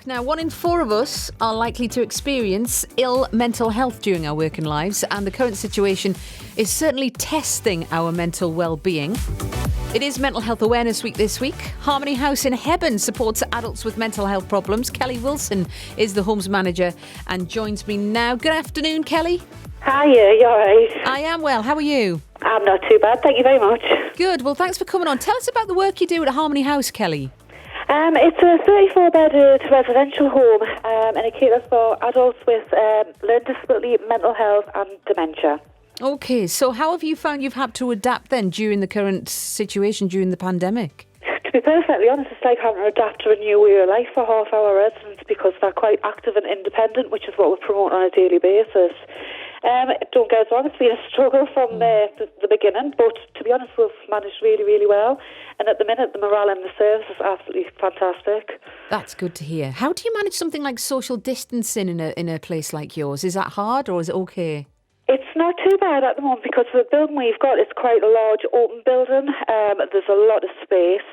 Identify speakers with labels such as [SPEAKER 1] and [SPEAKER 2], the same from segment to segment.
[SPEAKER 1] Now, 1 in 4 of us are likely to experience ill mental health during our working lives, and the current situation is certainly testing our mental well-being. It is Mental Health Awareness Week this week. Harmony House in Hebburn supports adults with mental health problems. Kelly Wilson is the homes manager and joins me now. Good afternoon, Kelly.
[SPEAKER 2] Hiya, you alright?
[SPEAKER 1] I am well. How are you?
[SPEAKER 2] I'm not too bad, thank you very much.
[SPEAKER 1] Good. Well, thanks for coming on. Tell us about the work you do at Harmony House, Kelly.
[SPEAKER 2] It's a 34-bedded residential home and it caters for adults with learning disability, mental health and dementia.
[SPEAKER 1] Okay, so how have you found you've had to adapt then during the current situation, during the pandemic?
[SPEAKER 2] To be perfectly honest, it's like having to adapt to a new way of life for half our residents because they're quite active and independent, which is what we promote on a daily basis. Don't get us wrong, it's been a struggle from the beginning, but to be honest, we've managed really, really well. And at the minute, the morale in the service is absolutely fantastic.
[SPEAKER 1] That's good to hear. How do you manage something like social distancing in a place like yours? Is that hard or is it okay?
[SPEAKER 2] It's not too bad at the moment because the building we've got is quite a large open building. There's a lot of space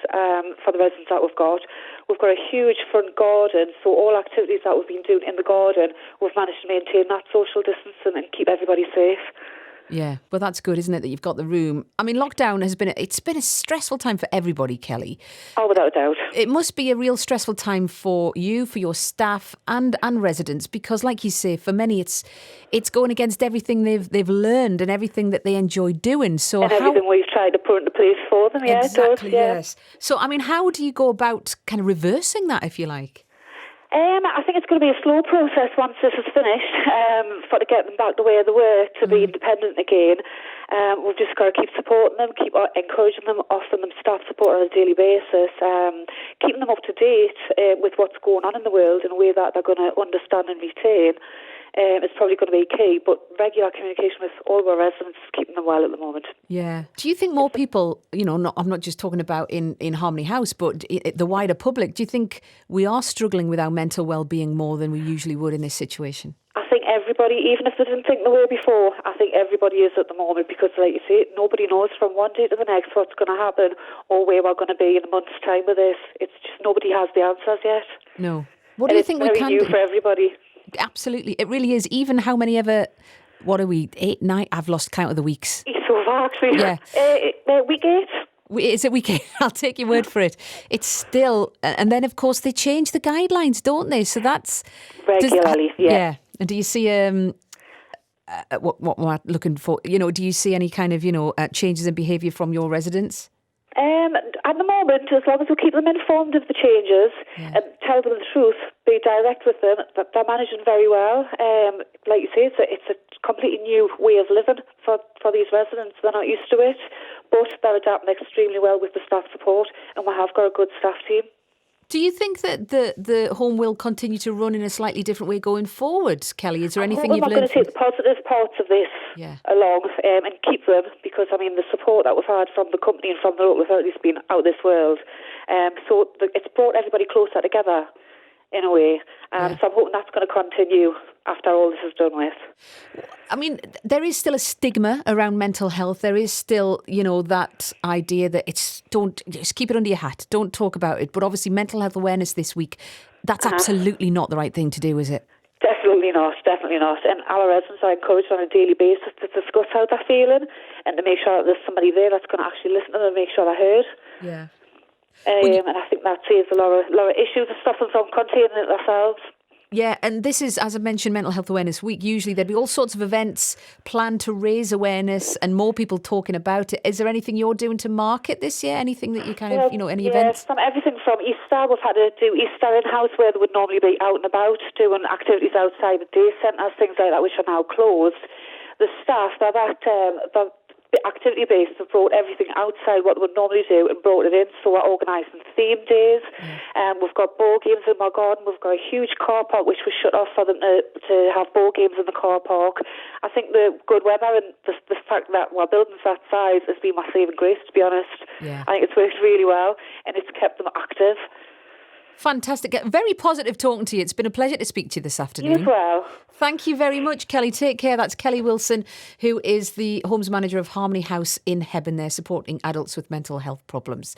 [SPEAKER 2] for the residents that we've got. We've got a huge front garden, so all activities that we've been doing in the garden, we've managed to maintain that social distancing and keep everybody safe.
[SPEAKER 1] Yeah, well, that's good, isn't it, that you've got the room? I mean, lockdown it's been a stressful time for everybody, Kelly.
[SPEAKER 2] Oh, without a doubt.
[SPEAKER 1] It must be a real stressful time for you, for your staff and residents, because like you say, for many it's going against everything they've learned and everything that they enjoy doing. So
[SPEAKER 2] and everything we've tried to put into place for them, yeah,
[SPEAKER 1] exactly,
[SPEAKER 2] it does, yeah.
[SPEAKER 1] Yes. So, I mean, how do you go about kind of reversing that, if you like?
[SPEAKER 2] I think it's going to be a slow process once this is finished for to get them back the way they were, to be independent again. We've just got to keep supporting them, keep encouraging them, offering them staff support on a daily basis, keeping them up to date with what's going on in the world in a way that they're going to understand and retain. It's probably going to be key, but regular communication with all of our residents is keeping them well at the moment.
[SPEAKER 1] Yeah. Do you think more people, I'm not just talking about in Harmony House, but the wider public, do you think we are struggling with our mental well-being more than we usually would in this situation?
[SPEAKER 2] I think everybody, even if they didn't think they were before, I think everybody is at the moment because, like you say, nobody knows from one day to the next what's going to happen or where we're going to be in a month's time with this. It's just nobody has the answers yet.
[SPEAKER 1] No. What do you think we can do?
[SPEAKER 2] It's very new for everybody.
[SPEAKER 1] Absolutely. It really is. Even how many ever, what are we, 8, 9? I've lost count of the weeks.
[SPEAKER 2] So far, actually.
[SPEAKER 1] Yeah.
[SPEAKER 2] Week 8.
[SPEAKER 1] Is it week 8? I'll take your word for it. It's still, and then of course they change the guidelines, don't they? So that's...
[SPEAKER 2] Regularly, yeah.
[SPEAKER 1] And do you see, what we're looking for, do you see any kind of, changes in behaviour from your residents?
[SPEAKER 2] At the moment, as long as we keep them informed of the changes and tell them the truth, be direct with them, that they're managing very well. Like you say, it's a completely new way of living for these residents. They're not used to it, but they're adapting extremely well with the staff support, and we have got a good staff team.
[SPEAKER 1] Do you think that the home will continue to run in a slightly different way going forward, Kelly? Is there anything you've learned?
[SPEAKER 2] I'm going to take the positive parts of this along and keep them because, the support that we've had from the company and from the local authorities has been out of this world. So it's brought everybody closer together in a way. So I'm hoping that's going to continue after all this is done with.
[SPEAKER 1] There is still a stigma around mental health. There is still, that idea that just keep it under your hat. Don't talk about it. But obviously mental health awareness this week, that's absolutely not the right thing to do, is it?
[SPEAKER 2] Definitely not. And our residents are encouraged on a daily basis to discuss how they're feeling and to make sure that there's somebody there that's going to actually listen to them and make sure they're heard.
[SPEAKER 1] Yeah.
[SPEAKER 2] And I think that saves a lot of issues and stops them from containing it themselves.
[SPEAKER 1] Yeah, and this is, as I mentioned, Mental Health Awareness Week. Usually there'd be all sorts of events planned to raise awareness and more people talking about it. Is there anything you're doing to market this year? Anything that you any events?
[SPEAKER 2] Everything from Easter. We've had to do Easter in-house where they would normally be out and about doing activities outside the day centres, things like that, which are now closed. The staff, they're activity-based, have brought everything outside what they would normally do and brought it in. So we're organising theme days. We've got ball games in my garden. We've got a huge car park which was shut off for them to have ball games in the car park. I think the good weather and the fact that our building's that size has been my saving grace, to be honest.
[SPEAKER 1] Yeah.
[SPEAKER 2] I think it's worked really well and it's kept them active.
[SPEAKER 1] Fantastic. Very positive talking to you. It's been a pleasure to speak to you this afternoon.
[SPEAKER 2] You as well.
[SPEAKER 1] Thank you very much, Kelly. Take care. That's Kelly Wilson, who is the homes manager of Harmony House in Hebburn. They're supporting adults with mental health problems.